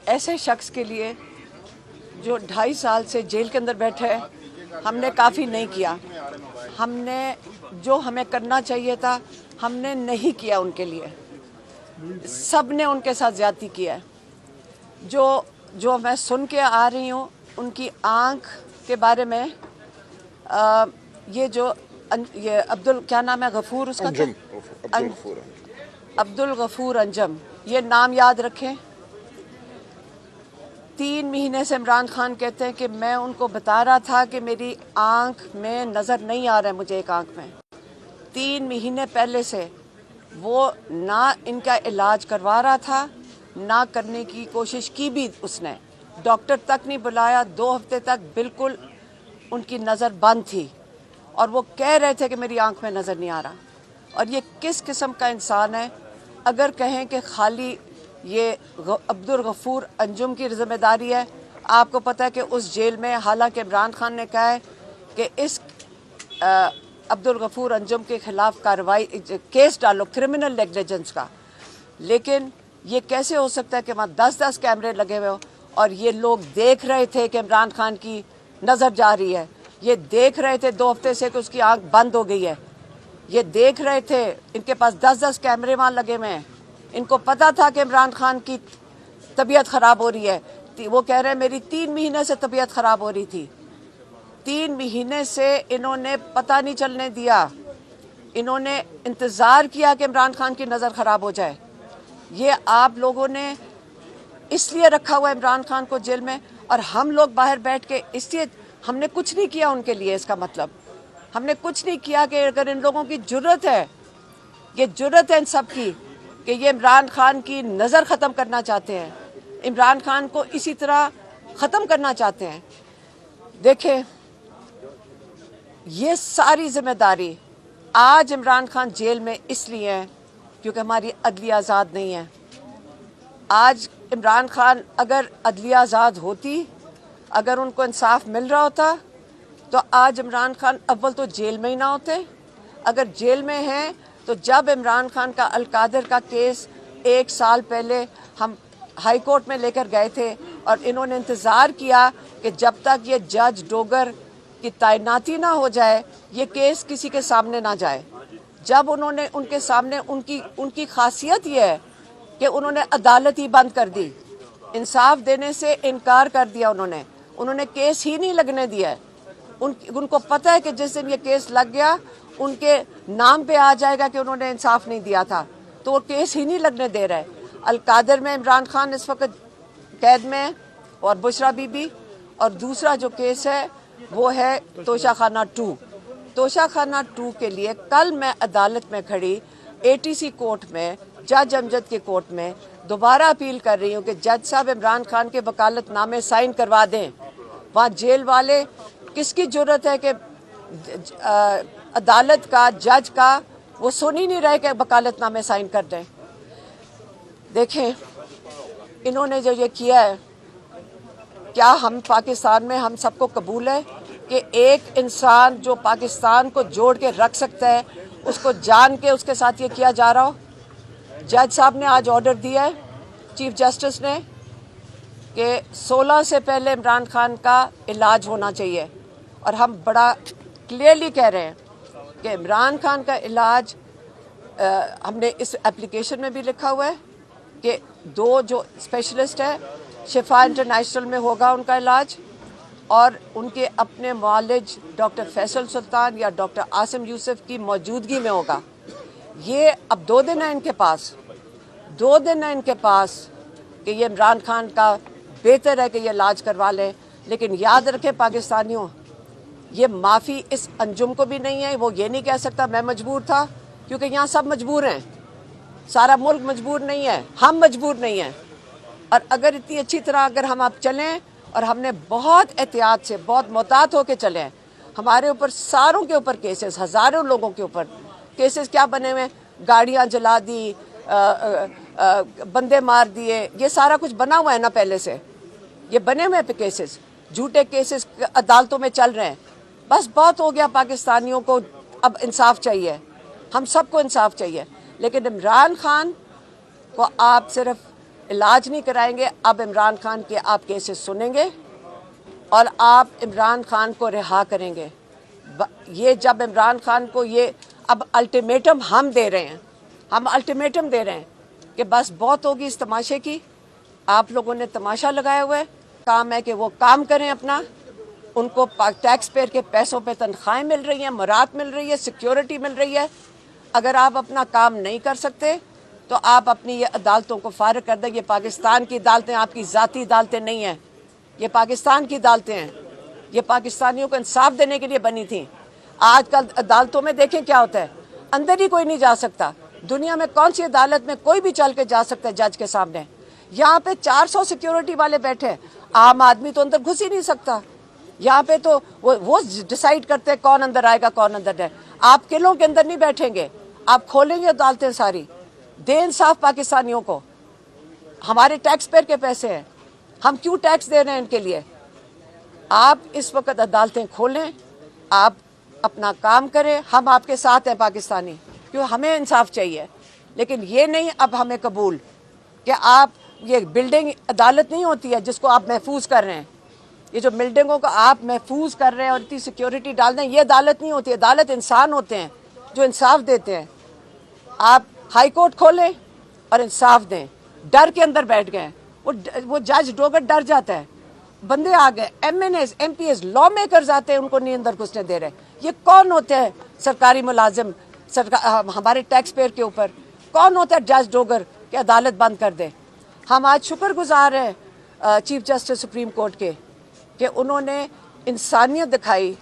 ایسے شخص کے لیے جو 2.5 سال سے جیل کے اندر بیٹھے ہے، ہم نے کافی نہیں کیا. ہم نے جو ہمیں کرنا چاہیے تھا ہم نے نہیں کیا. ان کے لیے سب نے ان کے ساتھ زیادتی کیا ہے. جو میں سن کے آ رہی ہوں ان کی آنکھ کے بارے میں، یہ کیا نام ہے غفور، اس کا عبد الغفور انجم، یہ نام یاد رکھیں. 3 مہینے سے عمران خان کہتے ہیں کہ میں ان کو بتا رہا تھا کہ میری آنکھ میں نظر نہیں آ رہا ہے، مجھے ایک آنکھ میں. 3 مہینے پہلے سے وہ نہ ان کا علاج کروا رہا تھا، نہ کرنے کی کوشش کی بھی اس نے. ڈاکٹر تک نہیں بلایا. 2 ہفتے تک بالکل ان کی نظر بند تھی اور وہ کہہ رہے تھے کہ میری آنکھ میں نظر نہیں آ رہا. اور یہ کس قسم کا انسان ہے؟ اگر کہیں کہ خالی یہ عبد الغفور انجم کی ذمہ داری ہے، آپ کو پتہ ہے کہ اس جیل میں، حالانکہ عمران خان نے کہا ہے کہ اس عبد الغفور انجم کے خلاف کارروائی، کیس ڈالو کرمنل نیگلیجنس کا، لیکن یہ کیسے ہو سکتا ہے کہ وہاں 10 کیمرے لگے ہوئے ہو اور یہ لوگ دیکھ رہے تھے کہ عمران خان کی نظر جا رہی ہے. یہ دیکھ رہے تھے 2 ہفتے سے کہ اس کی آنکھ بند ہو گئی ہے. یہ دیکھ رہے تھے، ان کے پاس 10 کیمرے وہاں لگے ہوئے ہیں. ان کو پتا تھا کہ عمران خان کی طبیعت خراب ہو رہی ہے. وہ کہہ رہے ہیں میری 3 مہینے سے طبیعت خراب ہو رہی تھی. 3 مہینے سے انہوں نے پتہ نہیں چلنے دیا. انہوں نے انتظار کیا کہ عمران خان کی نظر خراب ہو جائے. یہ آپ لوگوں نے اس لیے رکھا ہوا ہے عمران خان کو جیل میں، اور ہم لوگ باہر بیٹھ کے اس لیے ہم نے کچھ نہیں کیا ان کے لیے. اس کا مطلب ہم نے کچھ نہیں کیا کہ اگر ان لوگوں کی جرت ہے، یہ جرت ہے ان سب کی کہ یہ عمران خان کی نظر ختم کرنا چاہتے ہیں، عمران خان کو اسی طرح ختم کرنا چاہتے ہیں. دیکھیں، یہ ساری ذمہ داری آج عمران خان جیل میں اس لیے ہے کیونکہ ہماری عدلیہ آزاد نہیں ہے. آج عمران خان اگر عدلیہ آزاد ہوتی، اگر ان کو انصاف مل رہا ہوتا تو آج عمران خان اول تو جیل میں ہی نہ ہوتے. اگر جیل میں ہیں تو جب عمران خان کا القادر کا کیس 1 سال پہلے ہم ہائی کورٹ میں لے کر گئے تھے اور انہوں نے انتظار کیا کہ جب تک یہ جج ڈوگر کی تعیناتی نہ ہو جائے یہ کیس کسی کے سامنے نہ جائے. جب انہوں نے ان کے سامنے، ان کی خاصیت یہ ہے کہ انہوں نے عدالت ہی بند کر دی، انصاف دینے سے انکار کر دیا. انہوں نے کیس ہی نہیں لگنے دیا. ان کو پتہ ہے کہ جس دن یہ کیس لگ گیا ان کے نام پہ آ جائے گا کہ انہوں نے انصاف نہیں دیا تھا، تو وہ کیس ہی نہیں لگنے دے رہے. القادر میں عمران خان اس وقت قید میں ہے اور بشرا بی بی، اور دوسرا جو کیس ہے وہ ہے توشہ خانہ 2. توشہ خانہ 2 کے لیے کل میں عدالت میں کھڑی ATC کورٹ میں، جج امجد کے کورٹ میں دوبارہ اپیل کر رہی ہوں کہ جج صاحب عمران خان کے وکالت نامے سائن کروا دیں. وہاں جیل والے کس کی جرت ہے کہ عدالت کا، جج کا وہ سن ہی نہیں رہے کہ وکالت نامے سائن کر دیں. دیکھیں، انہوں نے جو یہ کیا ہے، کیا ہم پاکستان میں ہم سب کو قبول ہے کہ ایک انسان جو پاکستان کو جوڑ کے رکھ سکتا ہے اس کو جان کے اس کے ساتھ یہ کیا جا رہا ہو؟ جج صاحب نے آج آرڈر دیا ہے، چیف جسٹس نے، کہ 16 سے پہلے عمران خان کا علاج ہونا چاہیے. اور ہم بڑا کلیئرلی کہہ رہے ہیں کہ عمران خان کا علاج، ہم نے اس اپلیکیشن میں بھی لکھا ہوا ہے کہ 2 جو اسپیشلسٹ ہیں، شفا انٹرنیشنل میں ہوگا ان کا علاج، اور ان کے اپنے معالج ڈاکٹر فیصل سلطان یا ڈاکٹر عاصم یوسف کی موجودگی میں ہوگا. یہ اب 2 دن ہیں ان کے پاس، 2 دن ہیں ان کے پاس کہ یہ عمران خان کا بہتر ہے کہ یہ علاج کروا لیں. لیکن یاد رکھیں پاکستانیوں، یہ معافی اس انجم کو بھی نہیں ہے. وہ یہ نہیں کہہ سکتا میں مجبور تھا، کیونکہ یہاں سب مجبور ہیں، سارا ملک مجبور نہیں ہے، ہم مجبور نہیں ہیں. اور اگر اتنی اچھی طرح اگر ہم آپ چلیں، اور ہم نے بہت احتیاط سے، بہت محتاط ہو کے چلیں، ہمارے اوپر ساروں کے اوپر کیسز، ہزاروں لوگوں کے اوپر کیسز کیا بنے ہوئے، گاڑیاں جلا دی، بندے مار دیے، یہ سارا کچھ بنا ہوا ہے نا پہلے سے. یہ بنے ہوئے پہ کیسز، جھوٹے کیسز عدالتوں میں چل رہے ہیں. بس بہت ہو گیا. پاکستانیوں کو اب انصاف چاہیے، ہم سب کو انصاف چاہیے. لیکن عمران خان کو آپ صرف علاج نہیں کرائیں گے، اب عمران خان کے آپ کیسز سنیں گے اور آپ عمران خان کو رہا کریں گے۔ یہ جب عمران خان کو یہ اب الٹیمیٹم ہم دے رہے ہیں، ہم الٹیمیٹم دے رہے ہیں کہ بس بہت ہوگی اس تماشے کی، آپ لوگوں نے تماشا لگایا ہوا ہے، کام ہے کہ وہ کام کریں اپنا، ان کو ٹیکس پیئر کے پیسوں پہ تنخواہیں مل رہی ہیں، مراعات مل رہی ہے، سیکیورٹی مل رہی ہے۔ اگر آپ اپنا کام نہیں کر سکتے تو آپ اپنی یہ عدالتوں کو فارغ کر دیں۔ یہ پاکستان کی عدالتیں آپ کی ذاتی عدالتیں نہیں ہیں، یہ پاکستان کی عدالتیں ہیں، یہ پاکستانیوں کو انصاف دینے کے لیے بنی تھیں۔ آج کل عدالتوں میں دیکھیں کیا ہوتا ہے، اندر ہی کوئی نہیں جا سکتا۔ دنیا میں کون سی عدالت میں کوئی بھی چل کے جا سکتا ہے جج کے سامنے؟ یہاں پہ 400 سیکیورٹی والے بیٹھے ہیں، عام آدمی تو اندر گھس ہی نہیں سکتا۔ یہاں پہ تو وہ ڈیسائیڈ کرتے ہیں کون اندر آئے گا کون اندر جائے۔ آپ قلعوں کے اندر نہیں بیٹھیں گے، آپ کھولیں گے عدالتیں ساری۔ دے انصاف پاکستانیوں کو، ہمارے ٹیکس پیئر کے پیسے ہیں، ہم کیوں ٹیکس دے رہے ہیں ان کے لیے؟ آپ اس وقت عدالتیں کھولیں، آپ اپنا کام کریں، ہم آپ کے ساتھ ہیں پاکستانی، کیوں ہمیں انصاف چاہیے۔ لیکن یہ نہیں اب ہمیں قبول کہ آپ یہ بلڈنگ عدالت نہیں ہوتی ہے جس کو آپ محفوظ کر رہے ہیں، یہ جو بلڈنگوں کو آپ محفوظ کر رہے ہیں اور اتنی سیکیورٹی ڈال دیں، یہ عدالت نہیں ہوتی۔ عدالت انسان ہوتے ہیں جو انصاف دیتے ہیں۔ آپ ہائی کورٹ کھولیں اور انصاف دیں۔ ڈر کے اندر بیٹھ گئے، وہ جج ڈوگر ڈر جاتا ہے، بندے آ گئے، MNAs, MPAs, lawmakers آتے ہیں، ان کو نہیں اندر گھسنے دے رہے۔ یہ کون ہوتے ہیں سرکاری ملازم ہمارے ٹیکس پیئر کے اوپر؟ کون ہوتا ہے جج ڈوگر کہ عدالت بند کر دے؟ ہم آج شکر گزار ہیں چیف جسٹس سپریم کورٹ کے کہ انہوں نے انسانیت دکھائی،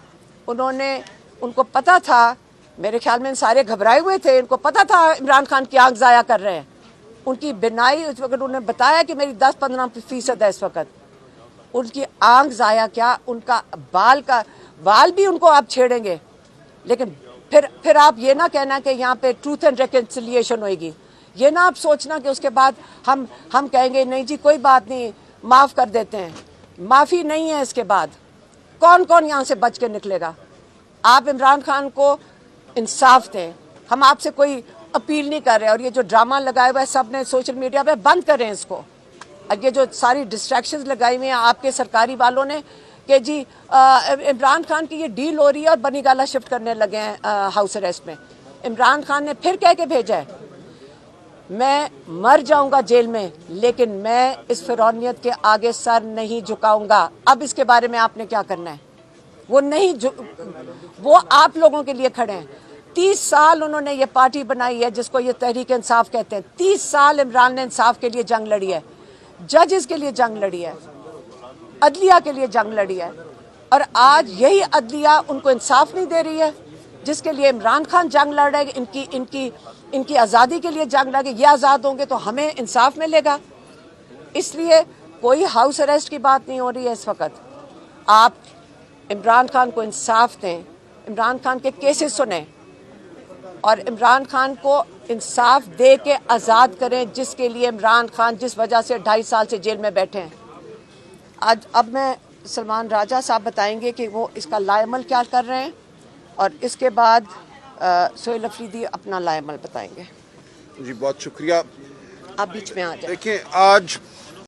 ان کو پتہ تھا، میرے خیال میں ان سارے گھبرائے ہوئے تھے، ان کو پتہ تھا عمران خان کی آنکھ ضائع کر رہے ہیں، ان کی بینائی اس وقت انہوں نے بتایا کہ میری 10-15% ہے اس وقت، ان کی آنکھ ضائع کیا، ان کا بال بھی ان کو آپ چھیڑیں گے۔ لیکن پھر آپ یہ نہ کہنا کہ یہاں پہ ٹروتھ اینڈ ریکنسیلیشن ہوئے گی، یہ نہ آپ سوچنا کہ اس کے بعد ہم کہیں گے نہیں جی کوئی بات نہیں معاف کر دیتے ہیں۔ معافی نہیں ہے اس کے بعد۔ کون یہاں سے بچ کے نکلے گا؟ آپ عمران خان کو انصاف دیں، ہم آپ سے کوئی اپیل نہیں کر رہے، اور یہ جو ڈرامہ لگائے ہوا ہے سب نے سوشل میڈیا پہ، بند کریں اس کو۔ اور یہ جو ساری ڈسٹریکشنز لگائی ہوئی ہیں آپ کے سرکاری والوں نے کہ جی عمران خان کی یہ ڈیل ہو رہی ہے اور بنی گالا شفٹ کرنے لگے ہیں ہاؤس اریسٹ میں۔ عمران خان نے پھر کہہ کے بھیجا ہے میں مر جاؤں گا جیل میں لیکن میں اس فرعونیت کے آگے سر نہیں جھکاؤں گا۔ اب اس کے بارے میں آپ نے کیا کرنا ہے؟ وہ آپ لوگوں کے لیے کھڑے ہیں۔ 30 سال انہوں نے یہ پارٹی بنائی ہے جس کو یہ تحریک انصاف کہتے ہیں۔ 30 سال عمران نے انصاف کے لیے جنگ لڑی ہے، ججز کے لیے جنگ لڑی ہے، عدلیہ کے لیے جنگ لڑی ہے، اور آج یہی عدلیہ ان کو انصاف نہیں دے رہی ہے جس کے لیے عمران خان جنگ لڑ رہے ہیں، ان کی آزادی کے لیے جنگ لڑ رہے ہیں۔ یہ آزاد ہوں گے تو ہمیں انصاف ملے گا۔ اس لیے کوئی ہاؤس اریسٹ کی بات نہیں ہو رہی ہے اس وقت۔ آپ عمران خان کو انصاف دیں، عمران خان کے کیسز سنیں اور عمران خان کو انصاف دے کے آزاد کریں، جس کے لیے عمران خان جس وجہ سے 2.5 سال سے جیل میں بیٹھے ہیں۔ اب میں سلمان راجہ صاحب بتائیں گے کہ وہ اس کا لائے عمل کیا کر رہے ہیں، اور اس کے بعد سہیل افریدی اپنا لائے عمل بتائیں گے۔ جی بہت شکریہ۔ آپ بیچ میں آ جائیں۔ دیکھیں آج